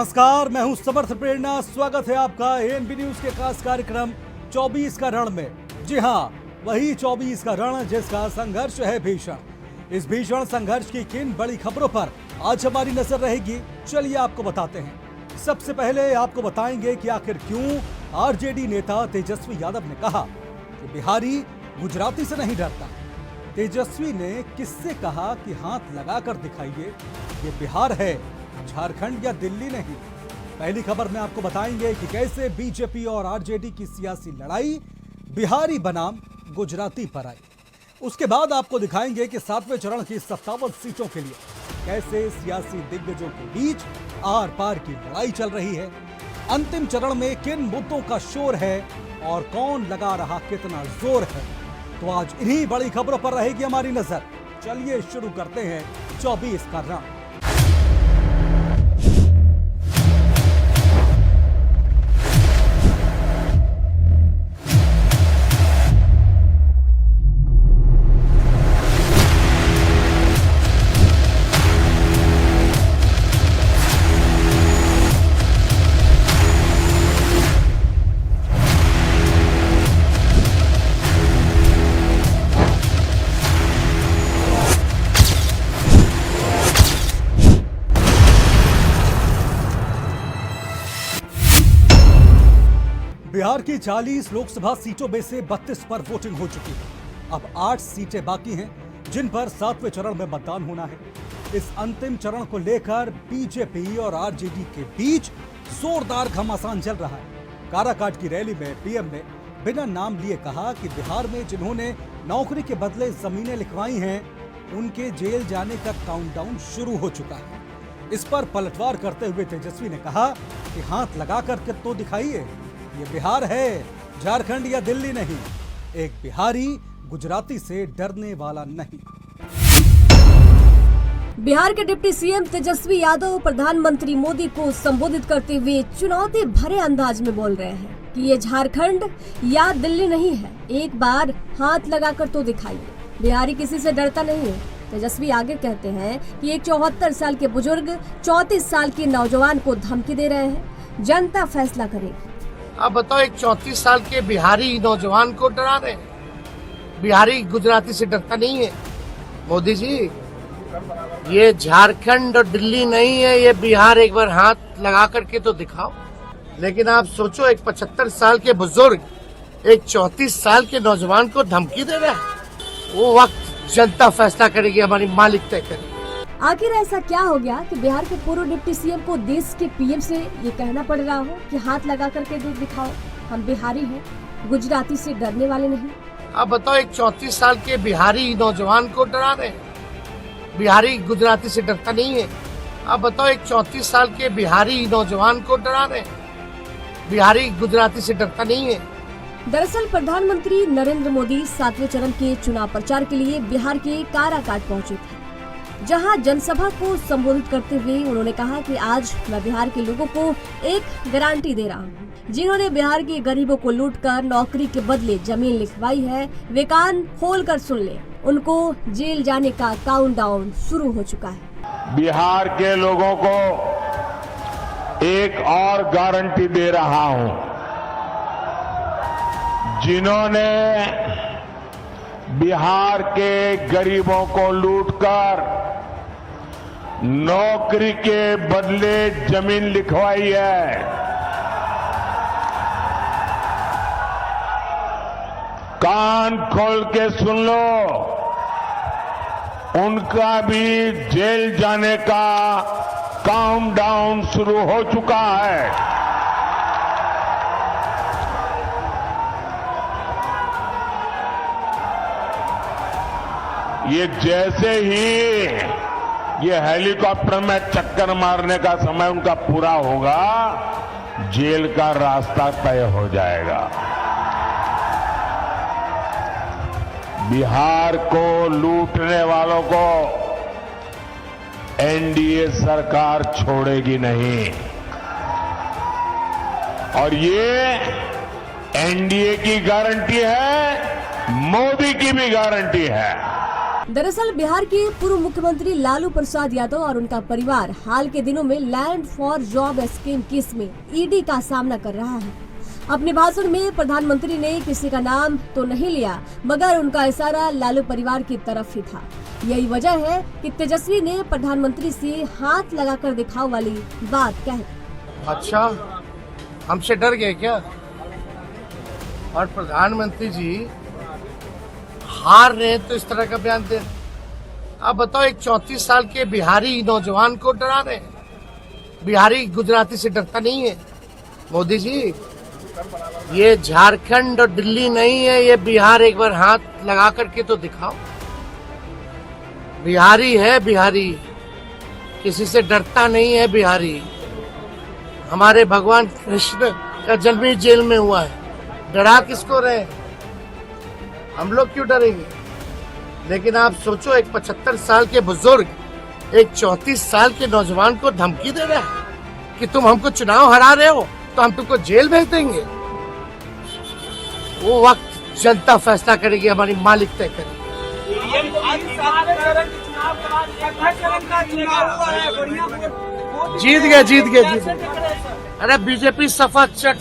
नमस्कार, मैं हूं समर्थ प्रेरणा। स्वागत है आपका एएनबी न्यूज के खास कार्यक्रम 24 का रण में। जी हां, वही 24 का रण जिसका संघर्ष है भीषण। इस भीषण संघर्ष की किन बड़ी खबरों पर आज हमारी नजर रहेगी, चलिए आपको बताते हैं। सबसे पहले आपको बताएंगे कि आखिर क्यों आरजेडी नेता तेजस्वी यादव ने कहा कि बिहारी गुजराती से नहीं डरता। तेजस्वी ने किससे कहा कि हाथ लगाकर दिखाइए, ये बिहार है, झारखंड या दिल्ली नहीं। पहली खबर में आपको बताएंगे कि कैसे बीजेपी और आरजेडी की सियासी लड़ाई बिहारी बनाम गुजराती पर आई। उसके बाद आपको दिखाएंगे कि 7वें चरण की 57 सीटों के लिए कैसे सियासी दिग्गजों के बीच आर पार की लड़ाई चल रही है। अंतिम चरण में किन मुद्दों का शोर है और कौन लगा रहा कितना जोर है, तो आज इन्हीं बड़ी खबरों पर रहेगी हमारी नजर। चलिए शुरू करते हैं 24 का रण। बिहार की 40 लोकसभा सीटों में से 32 पर वोटिंग हो चुकी है। अब 8 सीटें बाकी हैं जिन पर 7वें चरण में मतदान होना है। इस अंतिम चरण को लेकर बीजेपी और आरजेडी के बीच जोरदार घमासान चल रहा है। काराकाट की रैली में पीएम ने बिना नाम लिए कहा कि बिहार में जिन्होंने नौकरी के बदले जमीनें लिखवाई हैं, उनके जेल जाने का काउंटडाउन शुरू हो चुका है। इस पर पलटवार करते हुए तेजस्वी ने कहा कि हाथ लगा कर तो दिखाइए, ये बिहार है, झारखंड या दिल्ली नहीं। एक बिहारी गुजराती से डरने वाला नहीं। बिहार के डिप्टी सीएम तेजस्वी यादव प्रधानमंत्री मोदी को संबोधित करते हुए चुनौती भरे अंदाज में बोल रहे हैं कि ये झारखंड या दिल्ली नहीं है, एक बार हाथ लगाकर तो दिखाइए। बिहारी किसी से डरता नहीं है। तेजस्वी आगे कहते हैं कि एक 74 साल के बुजुर्ग 34 साल के नौजवान को धमकी दे रहे हैं, जनता फैसला करेगी। आप बताओ, एक 34 साल के बिहारी नौजवान को डरा रहे हैं। बिहारी गुजराती से डरता नहीं है। मोदी जी, ये झारखंड और दिल्ली नहीं है, ये बिहार। एक बार हाथ लगा करके तो दिखाओ। लेकिन आप सोचो, एक 75 साल के बुजुर्ग एक 34 साल के नौजवान को धमकी दे रहा है। वो वक्त जनता फैसला करेगी, हमारी मालिक तय करेगी। आखिर ऐसा क्या हो गया कि बिहार के पूर्व डिप्टी सीएम को देश के पीएम से ये कहना पड़ रहा हो कि हाथ लगा करके दूध दिखाओ, हम बिहारी हैं, गुजराती से डरने वाले नहीं। आप बताओ, एक 34 साल के बिहारी नौजवान को डरा रहे हैं। बिहारी गुजराती से डरता नहीं है। आप बताओ, एक 34 साल के बिहारी नौजवान को डरा रहे हैं। बिहारी गुजराती से डरता नहीं है। दरअसल प्रधानमंत्री नरेंद्र मोदी 7वें चरण के चुनाव प्रचार के लिए बिहार के काराकाट पहुंचे थे, जहां जनसभा को संबोधित करते हुए उन्होंने कहा कि आज मैं बिहार के लोगों को एक गारंटी दे रहा हूं। जिन्होंने बिहार के गरीबों को लूटकर नौकरी के बदले जमीन लिखवाई है, वे कान खोल कर सुन ले, उनको जेल जाने का काउंटडाउन शुरू हो चुका है। बिहार के लोगों को एक और गारंटी दे रहा हूं। जिन्होंने बिहार के गरीबों को लूटकर नौकरी के बदले जमीन लिखवाई है, कान खोल के सुन लो, उनका भी जेल जाने का काउंटडाउन शुरू हो चुका है। ये जैसे ही ये हेलीकॉप्टर में चक्कर मारने का समय उनका पूरा होगा, जेल का रास्ता तय हो जाएगा। बिहार को लूटने वालों को एनडीए सरकार छोड़ेगी नहीं, और ये एनडीए की गारंटी है, मोदी की भी गारंटी है। दरअसल बिहार के पूर्व मुख्यमंत्री लालू प्रसाद यादव और उनका परिवार हाल के दिनों में land for job scheme case में ईडी का सामना कर रहा है। अपने भाषण में प्रधानमंत्री ने किसी का नाम तो नहीं लिया, मगर उनका इशारा लालू परिवार की तरफ ही था। यही वजह है कि तेजस्वी ने प्रधानमंत्री से हाथ लगाकर दिखाओ वाली बात कही। अच्छा, हमसे डर गए क्या? और प्रधानमंत्री जी हार रहे तो इस तरह का बयान दे। आप बताओ, एक 34 साल के बिहारी नौजवान को डरा रहे हैं। बिहारी गुजराती से डरता नहीं है। मोदी जी, ये झारखंड और दिल्ली नहीं है, ये बिहार। एक बार हाथ लगा करके तो दिखाओ। बिहारी है बिहारी, किसी से डरता नहीं है बिहारी। हमारे भगवान कृष्ण का जन्म ही जेल में हुआ है, डरा किसको रहे? हम लोग क्यों डरेंगे? लेकिन आप सोचो, एक 75 साल के बुजुर्ग एक 34 साल के नौजवान को धमकी दे रहा है कि तुम हमको चुनाव हरा रहे हो तो हम तुमको जेल भेज देंगे। वो वक्त जनता फैसला करेगी, हमारी मालिक तय करेगी। जीत गए। अरे बीजेपी सफा चट।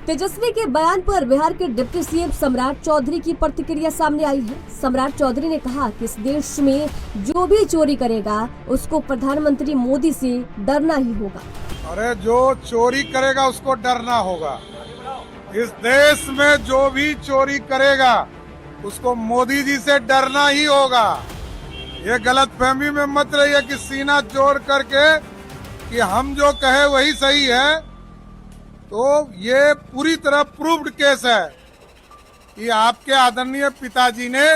तेजस्वी के बयान पर बिहार के डिप्टी सीएम सम्राट चौधरी की प्रतिक्रिया सामने आई है। सम्राट चौधरी ने कहा कि इस देश में जो भी चोरी करेगा उसको प्रधानमंत्री मोदी से डरना ही होगा। अरे जो चोरी करेगा उसको डरना होगा। इस देश में जो भी चोरी करेगा उसको मोदी जी से डरना ही होगा। ये गलतफहमी में मत रहिए कि सीना जोड़ करके कि हम जो कहे वही सही है। तो ये पूरी तरह प्रूव्ड केस है कि आपके आदरणीय पिताजी ने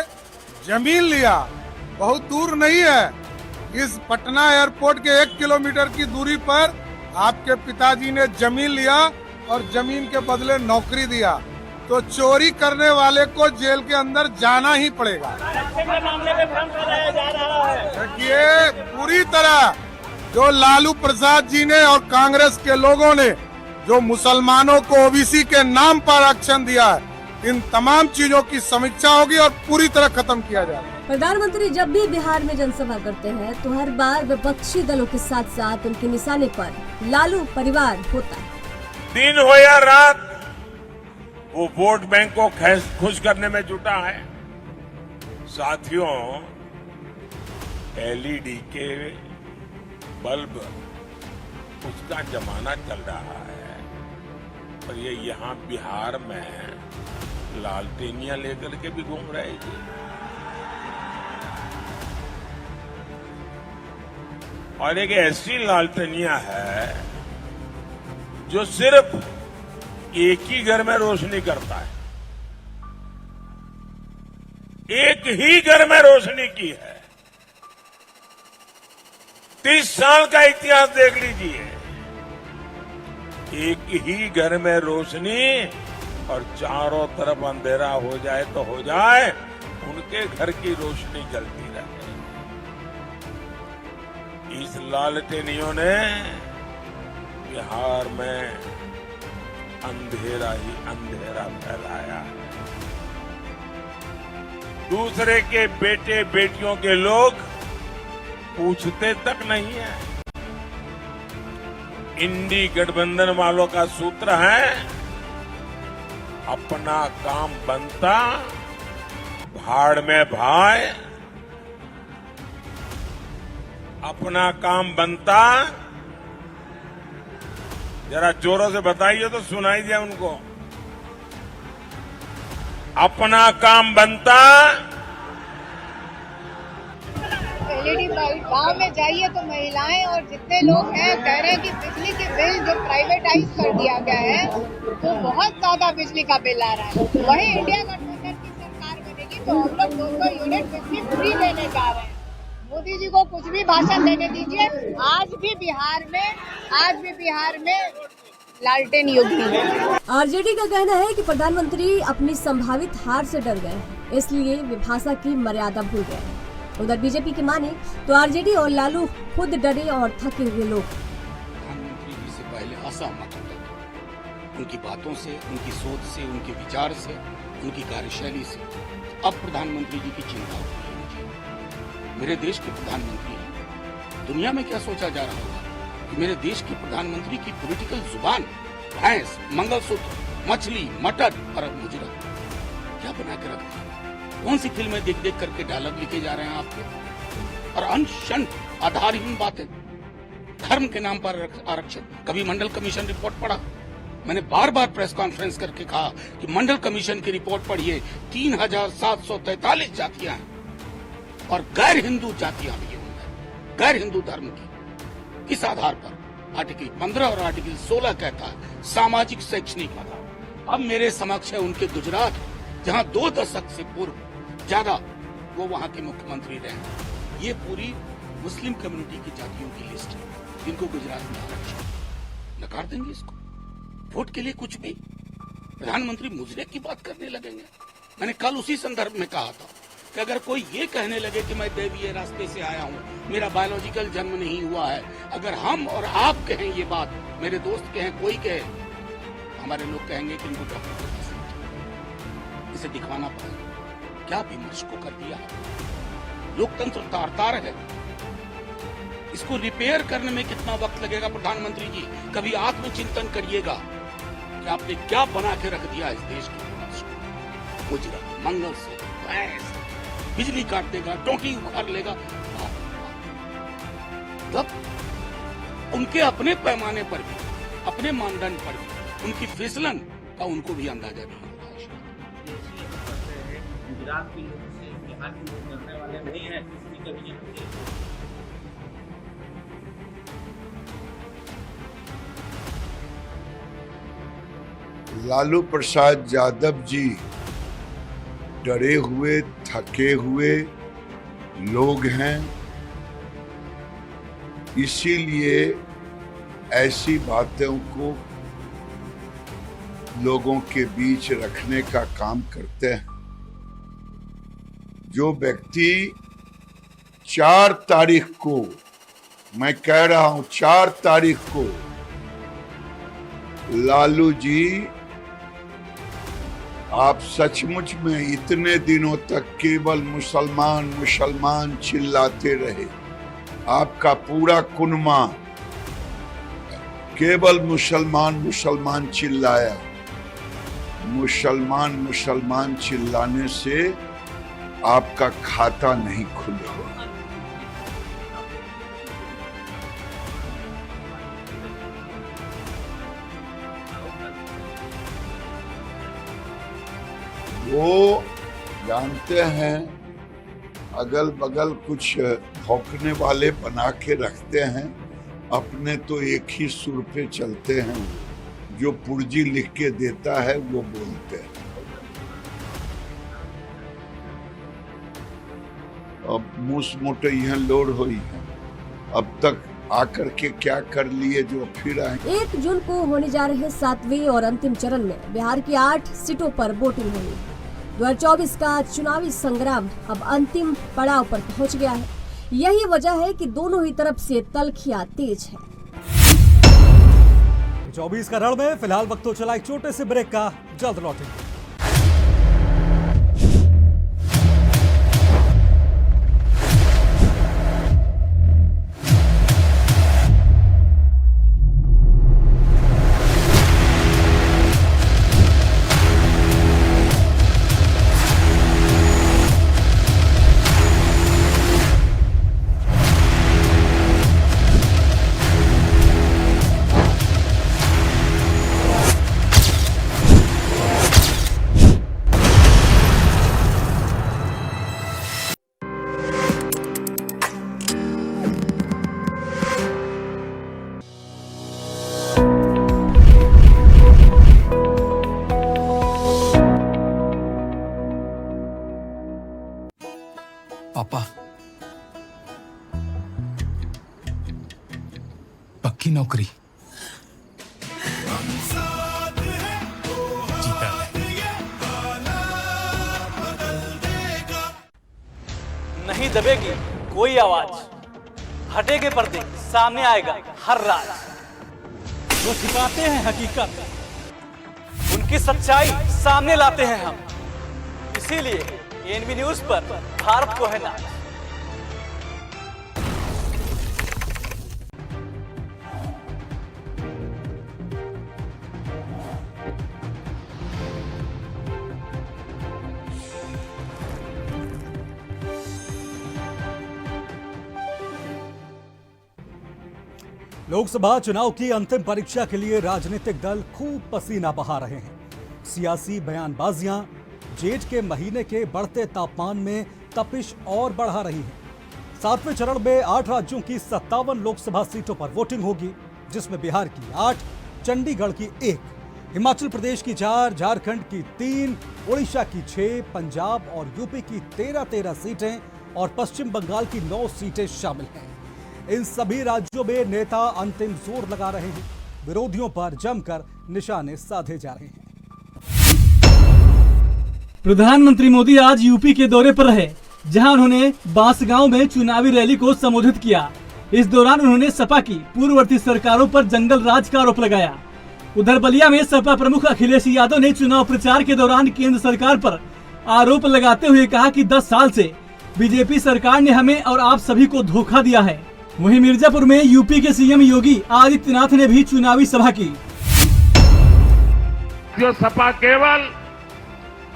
जमीन लिया, बहुत दूर नहीं है। इस पटना एयरपोर्ट के 1 किलोमीटर की दूरी पर आपके पिताजी ने जमीन लिया और जमीन के बदले नौकरी दिया। तो चोरी करने वाले को जेल के अंदर जाना ही पड़ेगा। देखिए, पूरी तरह जो लालू प्रसाद जी ने और कांग्रेस के लोगों ने जो मुसलमानों को ओबीसी के नाम पर आरक्षण दिया है, इन तमाम चीजों की समीक्षा होगी और पूरी तरह खत्म किया जाएगा। प्रधानमंत्री जब भी बिहार में जनसभा करते हैं तो हर बार विपक्षी दलों के साथ साथ उनके निशाने पर लालू परिवार होता है। दिन हो या रात, वो वोट बैंक को खुश करने में जुटा है। साथियों, एलईडी के बल्ब उसका जमाना चल रहा है, और ये यहाँ बिहार में लालटेनियां लेकर के भी घूम रहे थे। और एक ऐसी लालटेनियां है जो सिर्फ एक ही घर में रोशनी करता है, एक ही घर में रोशनी की है। 30 साल का इतिहास देख लीजिए, एक ही घर में रोशनी और चारों तरफ अंधेरा हो जाए तो हो जाए, उनके घर की रोशनी जलती रहे। इस लालटेनियों ने बिहार में अंधेरा ही अंधेरा फैलाया है। दूसरे के बेटे बेटियों के लोग पूछते तक नहीं है। इंडी गठबंधन वालों का सूत्र है, अपना काम बनता भाड़ में भाए। अपना काम बनता, जरा जोरों से बताइए तो सुनाई दिया उनको। अपना काम बनता। एलईडी बल्ब गांव में जाइए तो महिलाएं और जितने लोग हैं कह रहे हैं कि बिजली के बिल जो प्राइवेटाइज कर दिया गया है तो बहुत ज्यादा बिजली का बिल आ रहा है। वही इंडिया गठबंधन की सरकार बनेगी तो हम लोग 200 यूनिट बिजली फ्री लेने जा रहे हैं। मोदी जी को कुछ भी भाषण देने दीजिए, आज भी बिहार में लालटेन युग है। आरजेडी का कहना है कि प्रधानमंत्री अपनी संभावित हार से डर गए हैं, इसलिए वे भाषा की मर्यादा भूल गए हैं। उधर बीजेपी की माने तो आरजेडी और लालू खुद डरे और थके हुए लोग। प्रधानमंत्री जी से पहले असहमत होते थे, उनकी बातों से, उनकी सोच से, उनके विचार से, उनकी कार्यशैली से। अब प्रधानमंत्री जी की चिंता होती है मुझे। मेरे देश के प्रधानमंत्री हैं। दुनिया में क्या सोचा जा रहा होगा कि मेरे देश के प्रधानमंत्री की पॉलिटिकल जुबान भैंस, मंगलसूत्र, मछली, मटन और मुजरा क्या बना के रखती है? कौन सी फिल्में देख देख करके डायलॉग लिखे जा रहे हैं आपके? और अनशन आधारहीन बातें, धर्म के नाम पर आरक्षण। कभी मंडल कमीशन रिपोर्ट पढ़ा? मैंने बार बार प्रेस कॉन्फ्रेंस करके कहा कि मंडल कमीशन की रिपोर्ट पढ़िए। 3743 जातियां हैं और गैर हिंदू जातियां भी हैं, गैर हिंदू धर्म की। किस आधार पर? आर्टिकल 15 और आर्टिकल 16 कहता है सामाजिक शैक्षणिक आधार। अब मेरे समक्ष है उनके गुजरात, जहां 2 दशक से पूर्व ज्यादा वो वहां के मुख्यमंत्री रहे। ये पूरी मुस्लिम कम्युनिटी की जातियों की लिस्ट है जिनको गुजरात में आरक्षण। नकार देंगे इसको? वोट के लिए कुछ भी? प्रधानमंत्री मुजरे की बात करने लगेंगे। मैंने कल उसी संदर्भ में कहा था कि अगर कोई ये कहने लगे कि मैं दैवीय रास्ते से आया हूँ, मेरा बायोलॉजिकल जन्म नहीं हुआ है, अगर हम और आप कहें ये बात, मेरे दोस्त कहें, कोई कहे, हमारे लोग कहेंगे कि इनको डॉक्टर इसे दिखवाना पड़ेगा। क्या विमर्श को कर दिया? लोकतंत्र तार-तार है, इसको रिपेयर करने में कितना वक्त लगेगा? प्रधानमंत्री जी, कभी आत्मचिंतन करिएगा कि आपने क्या बना के रख दिया इस देश के विमर्श को। मुजरा, मंगलसूत्र, भैंस, बिजली काट देगा, टोटी उखाड़ लेगा। तब उनके अपने पैमाने पर भी, अपने मानदंड पर भी उनकी फिसलन का उनको भी अंदाजा नहीं हो रहा है। गुजरात के लोग से बिहार के लोग करने वाले नहीं है, किसी का भी नहीं। लालू प्रसाद यादव जी डरे हुए, थके हुए लोग हैं, इसीलिए ऐसी बातों को लोगों के बीच रखने का काम करते हैं। जो व्यक्ति 4 तारीख को, मैं कह रहा हूं 4 तारीख को लालू जी, आप सचमुच में इतने दिनों तक केवल मुसलमान मुसलमान चिल्लाते रहे, आपका पूरा कुनमा केवल मुसलमान मुसलमान चिल्लाया। मुसलमान मुसलमान चिल्लाने से आपका खाता नहीं खुलेगा। वो जानते हैं, अगल बगल कुछ भौंकने वाले बना के रखते हैं, अपने तो एक ही सुर पे चलते हैं। जो पुर्जी लिख के देता है वो बोलते हैं। अब मूस मोटे यहाँ लोड हुई है, अब तक आकर के क्या कर लिए जो फिर आए। 1 जून को होने जा रहे 7वें और अंतिम चरण में बिहार की 8 सीटों पर वोटिंग होगी। 2024 का चुनावी संग्राम अब अंतिम पड़ाव पर पहुंच गया है। यही वजह है कि दोनों ही तरफ से तल्खियां तेज है। 24 का रण में फिलहाल वक्त तो चला एक छोटे से ब्रेक का, जल्द लौटेंगे। पापा, पक्की नौकरी, जीता है। नहीं दबेगी कोई आवाज, हटेगे पर्दे, सामने आएगा हर राज। वो छिपाते हैं हकीकत, उनकी सच्चाई सामने लाते हैं हम। इसीलिए एएनबी न्यूज पर भारत को है नाज। लोकसभा चुनाव की अंतिम परीक्षा के लिए राजनीतिक दल खूब पसीना बहा रहे हैं। सियासी बयानबाजियां जेठ के महीने के बढ़ते तापमान में तपिश और बढ़ा रही है। 7वें चरण में 8 राज्यों की 57 लोकसभा सीटों पर वोटिंग होगी, जिसमें बिहार की 8, चंडीगढ़ की 1, हिमाचल प्रदेश की 4, झारखंड की 3, ओडिशा की 6, पंजाब और यूपी की 13 सीटें और पश्चिम बंगाल की 9 सीटें शामिल हैं। इन सभी राज्यों में नेता अंतिम जोर लगा रहे हैं, विरोधियों पर जमकर निशाने साधे जा रहे हैं। प्रधानमंत्री मोदी आज यूपी के दौरे पर रहे, जहां उन्होंने बांसगांव में चुनावी रैली को संबोधित किया। इस दौरान उन्होंने सपा की पूर्ववर्ती सरकारों पर जंगल राज का आरोप लगाया। उधर बलिया में सपा प्रमुख अखिलेश यादव ने चुनाव प्रचार के दौरान केंद्र सरकार पर आरोप लगाते हुए कहा कि 10 साल से बीजेपी सरकार ने हमें और आप सभी को धोखा दिया है। वहीं मिर्जापुर में यूपी के सीएम योगी आदित्यनाथ ने भी चुनावी सभा की। जो सपा केवल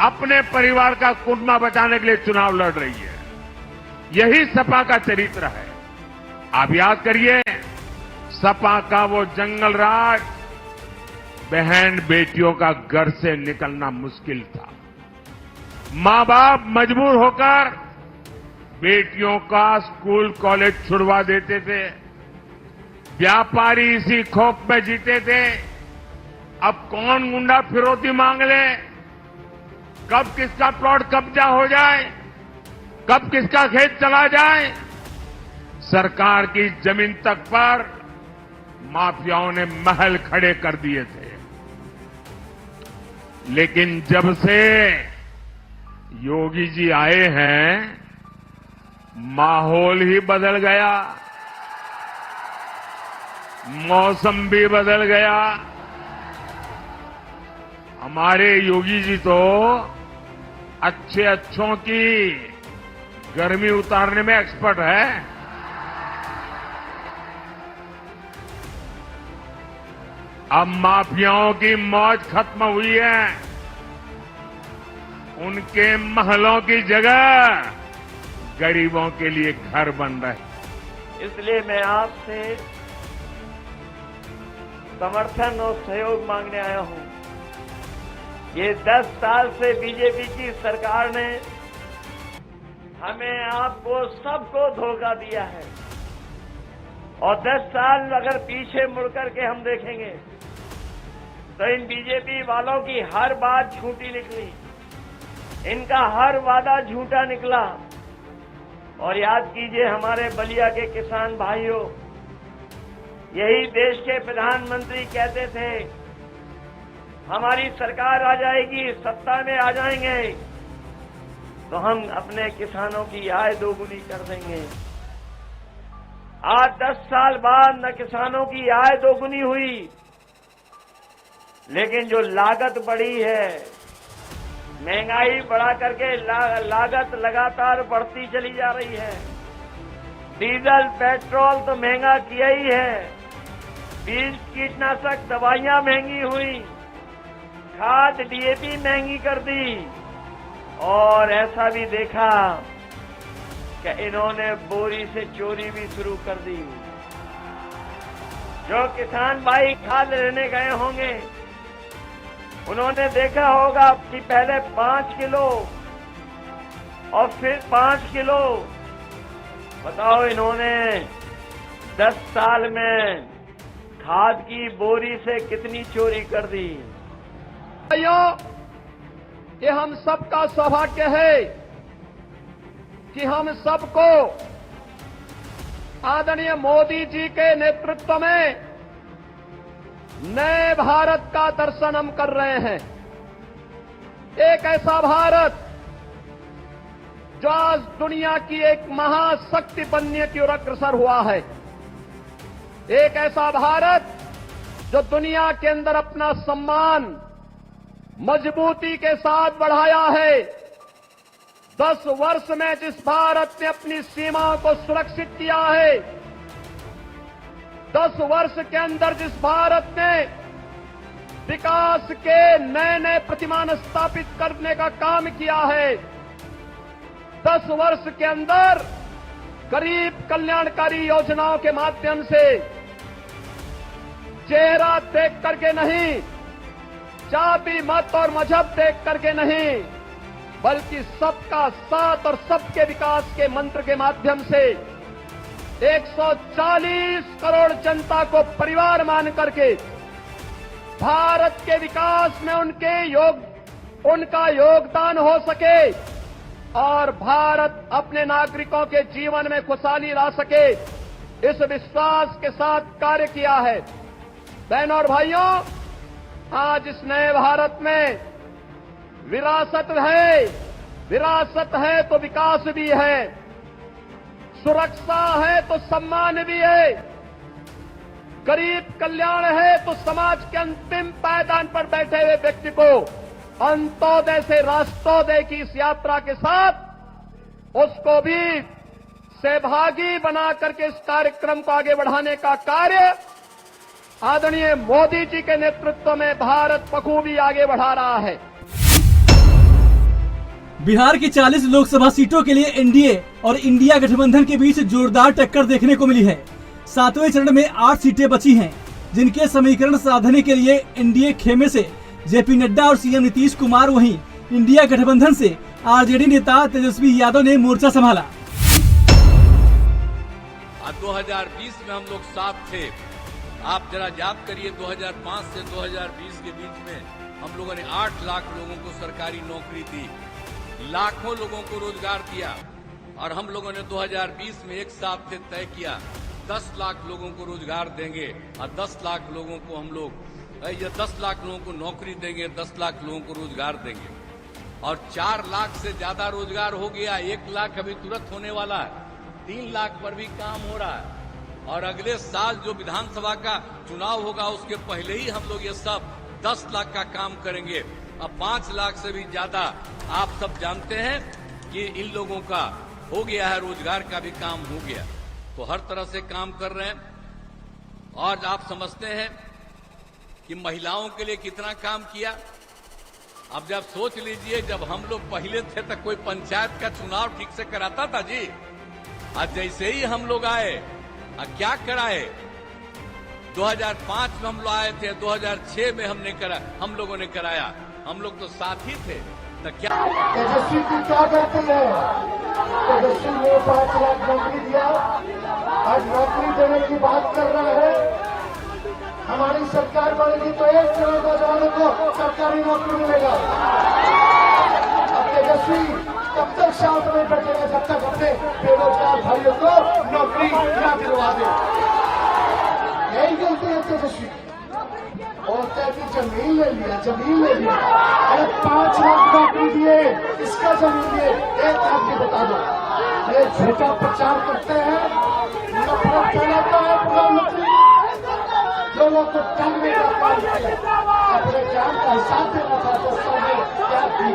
अपने परिवार का कुटुंबा बचाने के लिए चुनाव लड़ रही है, यही सपा का चरित्र है। आप याद करिए, सपा का वो जंगल राज, बहन बेटियों का घर से निकलना मुश्किल था। मां बाप मजबूर होकर बेटियों का स्कूल कॉलेज छुड़वा देते थे। व्यापारी इसी खौफ में जीते थे, अब कौन गुंडा फिरौती मांग ले, कब किसका प्लॉट कब्जा हो जाए, कब किसका खेत चला जाए। सरकार की जमीन तक पर माफियाओं ने महल खड़े कर दिए थे। लेकिन जब से योगी जी आए हैं, माहौल ही बदल गया, मौसम भी बदल गया। हमारे योगी जी तो अच्छों की गर्मी उतारने में एक्सपर्ट है। अब माफियाओं की मौज खत्म हुई है, उनके महलों की जगह गरीबों के लिए घर बन रहे। इसलिए मैं आपसे समर्थन और सहयोग मांगने आया हूं। ये 10 साल से बीजेपी की सरकार ने हमें, आपको, सबको धोखा दिया है। और 10 साल अगर पीछे मुड़ करके हम देखेंगे तो इन बीजेपी वालों की हर बात झूठी निकली, इनका हर वादा झूठा निकला। और याद कीजिए, हमारे बलिया के किसान भाइयों, यही देश के प्रधानमंत्री कहते थे, हमारी सरकार आ जाएगी, सत्ता में आ जाएंगे तो हम अपने किसानों की आय दोगुनी कर देंगे। आज 10 साल बाद न किसानों की आय दोगुनी हुई, लेकिन जो लागत बढ़ी है, महंगाई बढ़ा करके लागत लगातार बढ़ती चली जा रही है। डीजल पेट्रोल तो महंगा किया ही है, बीज कीटनाशक दवाइयां महंगी हुई, खाद डीएपी महंगी कर दी। और ऐसा भी देखा कि इन्होंने बोरी से चोरी भी शुरू कर दी। जो किसान भाई खाद लेने गए होंगे, उन्होंने देखा होगा कि पहले 5 किलो और फिर 5 किलो। बताओ, इन्होंने 10 साल में खाद की बोरी से कितनी चोरी कर दी। ये हम सबका सौभाग्य है कि हम सबको आदरणीय मोदी जी के नेतृत्व में नए भारत का दर्शन हम कर रहे हैं। एक ऐसा भारत जो आज दुनिया की एक महाशक्ति बनने की ओर अग्रसर हुआ है। एक ऐसा भारत जो दुनिया के अंदर अपना सम्मान मजबूती के साथ बढ़ाया है। 10 वर्ष में जिस भारत ने अपनी सीमाओं को सुरक्षित किया है, 10 वर्ष के अंदर जिस भारत ने विकास के नए नए प्रतिमान स्थापित करने का काम किया है, 10 वर्ष के अंदर गरीब कल्याणकारी योजनाओं के माध्यम से चेहरा देख करके नहीं, जाति मत और मजहब देख करके नहीं, बल्कि सबका साथ और सबके विकास के मंत्र के माध्यम से 140 करोड़ जनता को परिवार मान करके भारत के विकास में उनका योगदान हो सके और भारत अपने नागरिकों के जीवन में खुशहाली ला सके, इस विश्वास के साथ कार्य किया है। बहनों और भाइयों, आज इस नए भारत में विरासत है तो विकास भी है, सुरक्षा है तो सम्मान भी है, गरीब कल्याण है तो समाज के अंतिम पायदान पर बैठे हुए व्यक्ति को अंत्योदय से राष्ट्रोदय की इस यात्रा के साथ उसको भी सहभागी बना करके इस कार्यक्रम को आगे बढ़ाने का कार्य आदरणीय मोदी जी के नेतृत्व में भारत बखूबी आगे बढ़ा रहा है। बिहार की 40 लोकसभा सीटों के लिए एनडीए और इंडिया गठबंधन के बीच जोरदार टक्कर देखने को मिली है। 7वें चरण में 8 सीटें बची हैं, जिनके समीकरण साधने के लिए एनडीए खेमे से जेपी नड्डा और सीएम नीतीश कुमार, वहीं इंडिया गठबंधन से आरजेडी नेता तेजस्वी यादव ने मोर्चा संभाला। 2020 में हम लोग साथ थे। आप जरा याद करिए, 2005 से 2020 के बीच में हम लोगों ने 8 लाख लोगों को सरकारी नौकरी दी, लाखों लोगों को रोजगार दिया। और हम लोगों ने 2020 में एक साथ तय किया 10 लाख लोगों को रोजगार देंगे और 10 लाख लोगों को हम लोग 10 लाख लोगों को नौकरी देंगे, 10 लाख लोगों को रोजगार देंगे। और 4 लाख से ज्यादा रोजगार हो गया, 1 लाख अभी तुरंत होने वाला है, 3 लाख पर भी काम हो रहा है। और अगले साल जो विधानसभा का चुनाव होगा उसके पहले ही हम लोग ये सब 10 लाख का काम करेंगे। अब 5 लाख से भी ज्यादा आप सब जानते हैं कि इन लोगों का हो गया है, रोजगार का भी काम हो गया। तो हर तरह से काम कर रहे हैं। और आप समझते हैं कि महिलाओं के लिए कितना काम किया। अब जब सोच लीजिए, जब हम लोग पहले थे तो कोई पंचायत का चुनाव ठीक से कराता था जी। आज जैसे ही हम लोग आए, क्या कराए, 2005 में हम लोग आए थे, 2006 में हम लोगों ने कराया। हम लोग तो साथ ही थे। तो क्या तेजस्वी की क्या करती है? तेजस्वी ने 5 लाख नौकरी दिया, आज नौकरी देने की बात कर रहा है। हमारी सरकार बनेगी तो 1 करोड़ नौजवानों को सरकारी नौकरी मिलेगा। अब तेजस्वी तब तक शांत में बैठेगा जब तक अपने बेरोजगार भाइयों को नौकरी न दिलवा दे। यही गलती है तेजस्वी। और की जमीन ले लिया। अरे 5 लाख नौकरी दिए, इसका जमीन दिए, एक लाख भी बता दो। ये झूठा प्रचार करते हैं, नफरत फैलाता है प्रधानमंत्री, लोगों को टांगने का काम किया। अपने जान का हिसाब देना था दोस्तों ने क्या थी,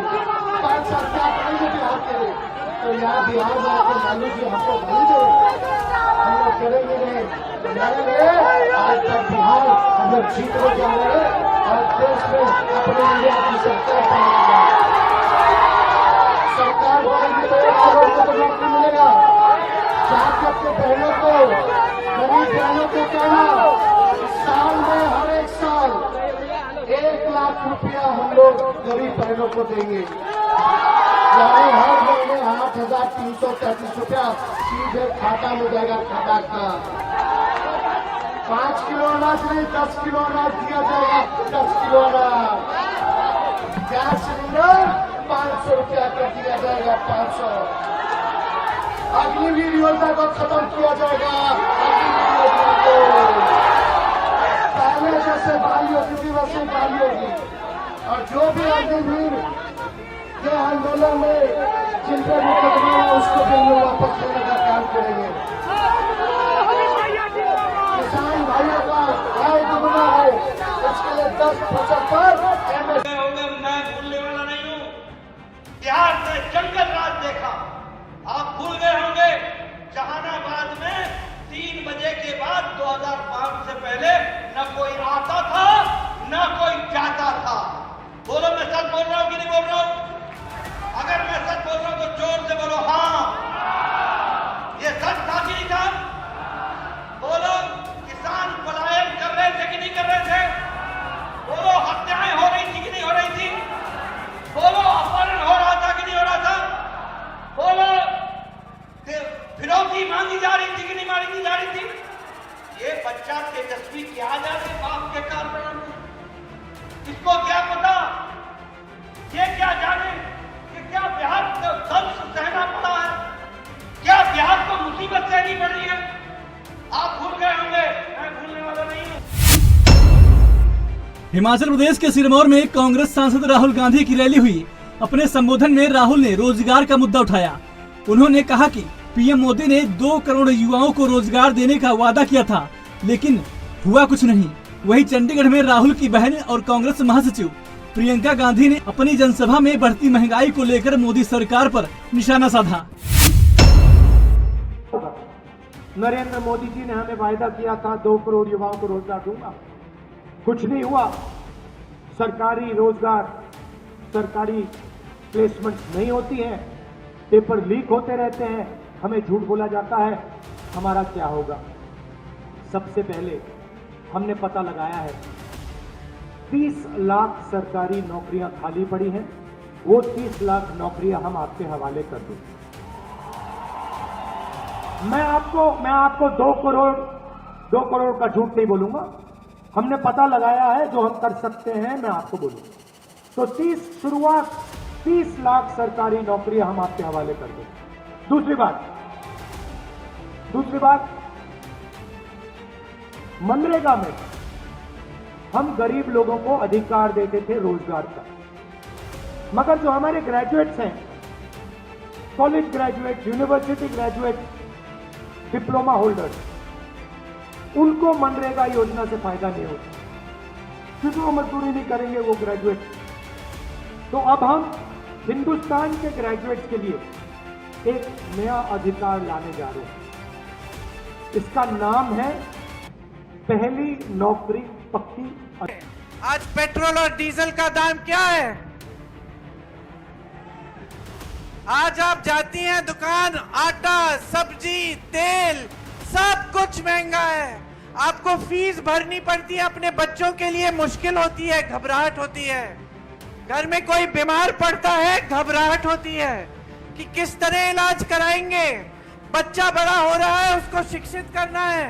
5 साल क्या करेंगे बिहार के लिए? तो यहाँ बिहार में आके लालू जी हमको गाली दे, हम लोग करेंगे नहीं। आज तक बिहार हम लोग जीतने जा रहे हैं और देश में अपने इंडिया की सरकार बनेगी तो 1 करोड़ को तो नौकरी मिलेगा। जात के बहनों को, गरीब बहनों को कहना, साल में हर एक साल 1 लाख रुपया हम लोग गरीब बहनों को देंगे। यानी हर महीने 8,333 रुपया सीधे खाता में जाएगा। खाता का 5 किलो अनाज नहीं, 10 किलो अनाज दिया जाएगा। 10 किलो अनाज। गैस सिलेंडर 500 रुपया कर दिया जाएगा। 500। अग्निवीर योजना को खत्म किया जाएगा। पहले जैसे बहाली होती थी वैसे बहाली होगी। और जो भी अग्निवीर के आंदोलन में जिन पर मुकदमा है उसको भी लोग वापस लेने का काम करेंगे। किसान भाइयों का आय दुगना है, इसके लिए 10-75 मैं भूलने वाला नहीं हूँ। बिहार में जंगल राज देखा, आप भूल गए होंगे। जहानाबाद में 3 बजे के बाद 2005 से पहले न कोई आता था न कोई जाता था। बोलो मैं सच बोल रहा हूँ कि नहीं बोल रहा हूँ? अगर मैं सच बोल रहा हूँ तो जोर से बोलो हाँ। ये सच था कि नहीं था? बोलो, किसान पलायन कर रहे थे कि नहीं कर हिमाचल प्रदेश के सिरमौर में कांग्रेस सांसद राहुल गांधी की रैली हुई। अपने संबोधन में राहुल ने रोजगार का मुद्दा उठाया। उन्होंने कहा कि पीएम मोदी ने 2 करोड़ युवाओं को रोजगार देने का वादा किया था, लेकिन हुआ कुछ नहीं। वहीं चंडीगढ़ में राहुल की बहन और कांग्रेस महासचिव प्रियंका गांधी ने अपनी जनसभा में बढ़ती महंगाई को लेकर मोदी सरकार पर निशाना साधा। नरेंद्र मोदी जी ने हमें वायदा किया था 2 करोड़ युवाओं को रोजगार दूंगा, कुछ नहीं हुआ। सरकारी रोजगार, सरकारी प्लेसमेंट नहीं होती है, पेपर लीक होते रहते हैं, हमें झूठ बोला जाता है। हमारा क्या होगा? सबसे पहले हमने पता लगाया है 30 लाख सरकारी नौकरियां खाली पड़ी हैं, वो 30 लाख नौकरियां हम आपके हवाले कर दें। मैं आपको 2 करोड़ का झूठ नहीं बोलूंगा। हमने पता लगाया है, जो हम कर सकते हैं मैं आपको बोलूंगा। तो 30 लाख सरकारी नौकरियां हम आपके हवाले कर दें। दूसरी बात, मनरेगा में हम गरीब लोगों को अधिकार देते थे रोजगार का, मगर जो हमारे ग्रेजुएट्स हैं, college graduate, university graduate, diploma holders, उनको मनरेगा योजना से फायदा नहीं होता, क्योंकि वो मजदूरी नहीं करेंगे वो ग्रेजुएट। तो अब हम हिंदुस्तान के ग्रेजुएट्स के लिए एक नया अधिकार लाने जा रहे हैं। इसका नाम है पहली नौकरी पक्की। आज पेट्रोल और डीजल का दाम क्या है? आज आप जाती हैं दुकान, आटा, सब्जी, तेल, सब कुछ महंगा है। आपको फीस भरनी पड़ती है, अपने बच्चों के लिए मुश्किल होती है, घबराहट होती है। घर में कोई बीमार पड़ता है, घबराहट होती है कि किस तरह इलाज कराएंगे। बच्चा बड़ा हो रहा है, उसको शिक्षित करना है,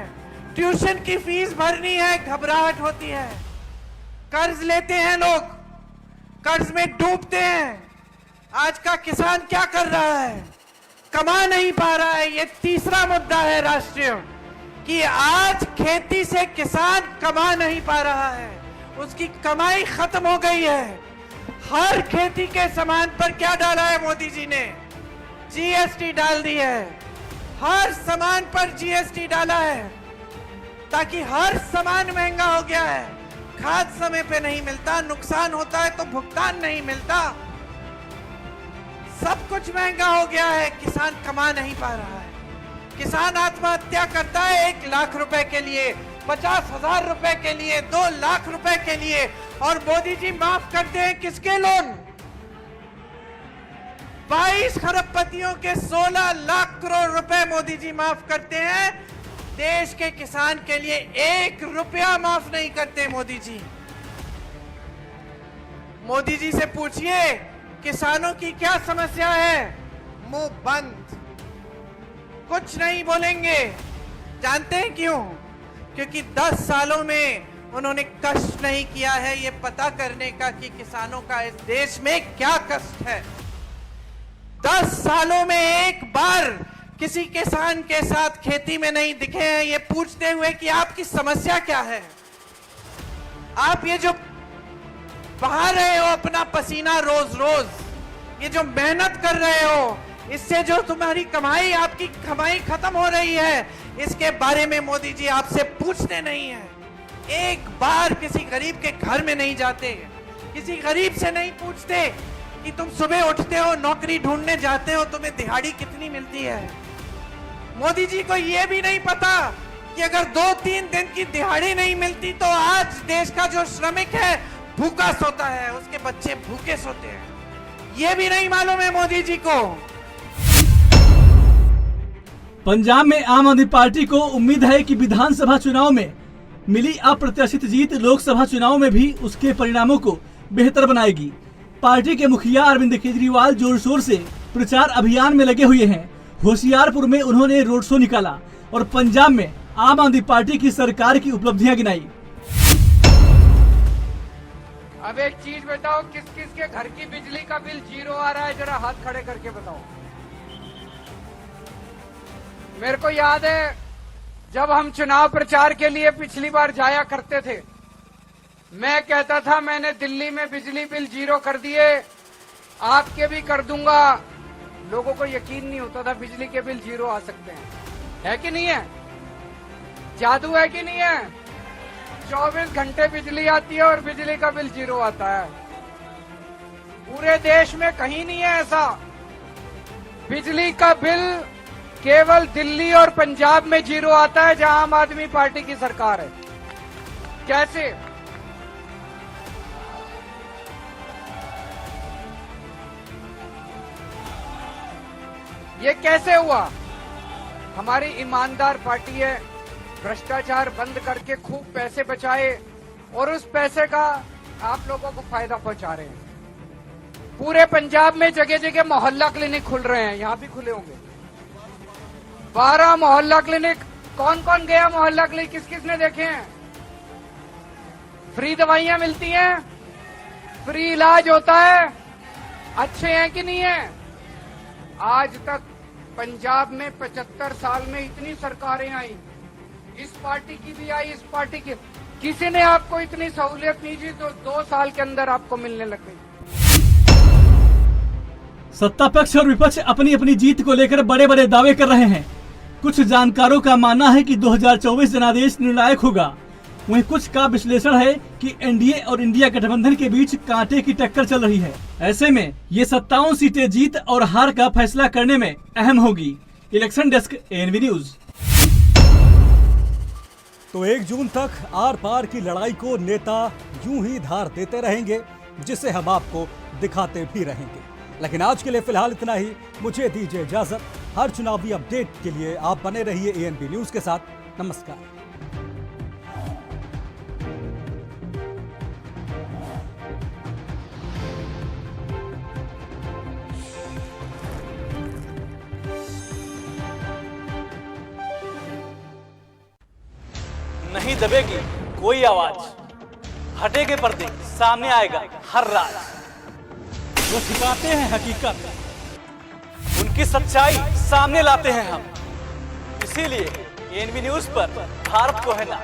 ट्यूशन की फीस भरनी है, घबराहट होती है। कर्ज लेते हैं लोग, कर्ज में डूबते हैं। आज का किसान क्या कर रहा है? कमा नहीं पा रहा है। ये तीसरा मुद्दा है राष्ट्रीय, कि आज खेती से किसान कमा नहीं पा रहा है, उसकी कमाई खत्म हो गई है। हर खेती के सामान पर क्या डाला है मोदी जी ने? जीएसटी डाल दी है। हर सामान पर जीएसटी डाला है, ताकि हर सामान महंगा हो गया है। खाद समय पे नहीं मिलता, नुकसान होता है तो भुगतान नहीं मिलता, सब कुछ महंगा हो गया है। किसान कमा नहीं पा रहा है। किसान आत्महत्या करता है 1 लाख रुपए के लिए, 50,000 रुपए के लिए, 2 लाख रुपए के लिए, और मोदी जी माफ करते हैं किसके लोन? 22 खरबपतियों के 16 लाख करोड़ रुपए मोदी जी माफ करते हैं। देश के किसान के लिए 1 रुपया माफ नहीं करते मोदी जी। मोदी जी से पूछिए किसानों की क्या समस्या है, मुंह बंद, कुछ नहीं बोलेंगे। जानते हैं क्यों? क्योंकि 10 सालों में उन्होंने कष्ट नहीं किया है ये पता करने का कि किसानों का इस देश में क्या कष्ट है। 10 सालों में एक बार किसी किसान के साथ खेती में नहीं दिखे हैं ये पूछते हुए कि आपकी समस्या क्या है। आप ये जो बहा रहे हो अपना पसीना रोज रोज, ये जो मेहनत कर रहे हो, इससे जो तुम्हारी कमाई, आपकी कमाई खत्म हो रही है, इसके बारे में मोदी जी आपसे पूछते नहीं है। एक बार किसी गरीब के घर में नहीं जाते, किसी गरीब से नहीं पूछते कि तुम सुबह उठते हो, नौकरी ढूंढने जाते हो, तुम्हें दिहाड़ी कितनी मिलती है। मोदी जी को यह भी नहीं पता कि अगर 2-3 दिन की दिहाड़ी नहीं मिलती तो आज देश का जो श्रमिक है भूखा सोता है, उसके बच्चे भूखे सोते हैं। ये भी नहीं मालूम है मोदी जी को। पंजाब में आम आदमी पार्टी को उम्मीद है कि विधानसभा चुनाव में मिली अप्रत्याशित जीत लोकसभा चुनाव में भी उसके परिणामों को बेहतर बनाएगी। पार्टी के मुखिया अरविंद केजरीवाल जोर शोर से प्रचार अभियान में लगे हुए हैं। होशियारपुर में उन्होंने रोड शो निकाला और पंजाब में आम आदमी पार्टी की सरकार की उपलब्धियां गिनाई। अब एक चीज बताओ, किस किस के घर की बिजली का बिल 0 आ रहा है? जरा हाथ खड़े करके बताओ। मेरे को याद है जब हम चुनाव प्रचार के लिए पिछली बार जाया करते थे मैं कहता था मैंने दिल्ली में बिजली बिल 0 कर दिए, आपके भी कर दूंगा। लोगों को यकीन नहीं होता था बिजली के बिल 0 आ सकते हैं। है कि नहीं है? जादू है कि नहीं है? 24 घंटे बिजली आती है और बिजली का बिल 0 आता है। पूरे देश में कहीं नहीं है ऐसा। बिजली का बिल केवल दिल्ली और पंजाब में 0 आता है, जहां आम आदमी पार्टी की सरकार है। कैसे? ये कैसे हुआ? हमारी ईमानदार पार्टी है, भ्रष्टाचार बंद करके खूब पैसे बचाए और उस पैसे का आप लोगों को फायदा पहुंचा रहे हैं। पूरे पंजाब में जगह जगह मोहल्ला क्लिनिक खुल रहे हैं, यहां भी खुले होंगे 12 मोहल्ला क्लिनिक। कौन कौन गया मोहल्ला क्लिनिक? किस किस ने देखे हैं? फ्री दवाइयां मिलती हैं, फ्री इलाज होता है, अच्छे हैं कि नहीं है? आज तक पंजाब में 75 साल में इतनी सरकारें आई, इस पार्टी की भी आई, इस पार्टी की, किसी ने आपको इतनी सहूलियत नहीं दी तो 2 साल के अंदर आपको मिलने लग गई। सत्ता पक्ष और विपक्ष अपनी अपनी जीत को लेकर बड़े बड़े दावे कर रहे हैं। कुछ जानकारों का मानना है कि 2024 जनादेश निर्णायक होगा। वहीं कुछ का विश्लेषण है कि एनडीए और इंडिया गठबंधन के बीच कांटे की टक्कर चल रही है। ऐसे में ये 57 सीटें जीत और हार का फैसला करने में अहम होगी। Election desk ANB news. तो 1 जून तक आर पार की लड़ाई को नेता यूं ही धार देते रहेंगे, जिसे हम आपको दिखाते भी रहेंगे। लेकिन आज के लिए फिलहाल इतना ही। मुझे दीजिए इजाजत। हर चुनावी अपडेट के लिए आप बने रहिए एएनबी न्यूज के साथ। नमस्कार। नहीं दबेगी कोई आवाज, हटेगे पर्दे सामने आएगा हर राज। वो छिपाते हैं हकीकत, उनकी सच्चाई सामने लाते हैं हम। इसीलिए एएनबी न्यूज पर भारत को है ना।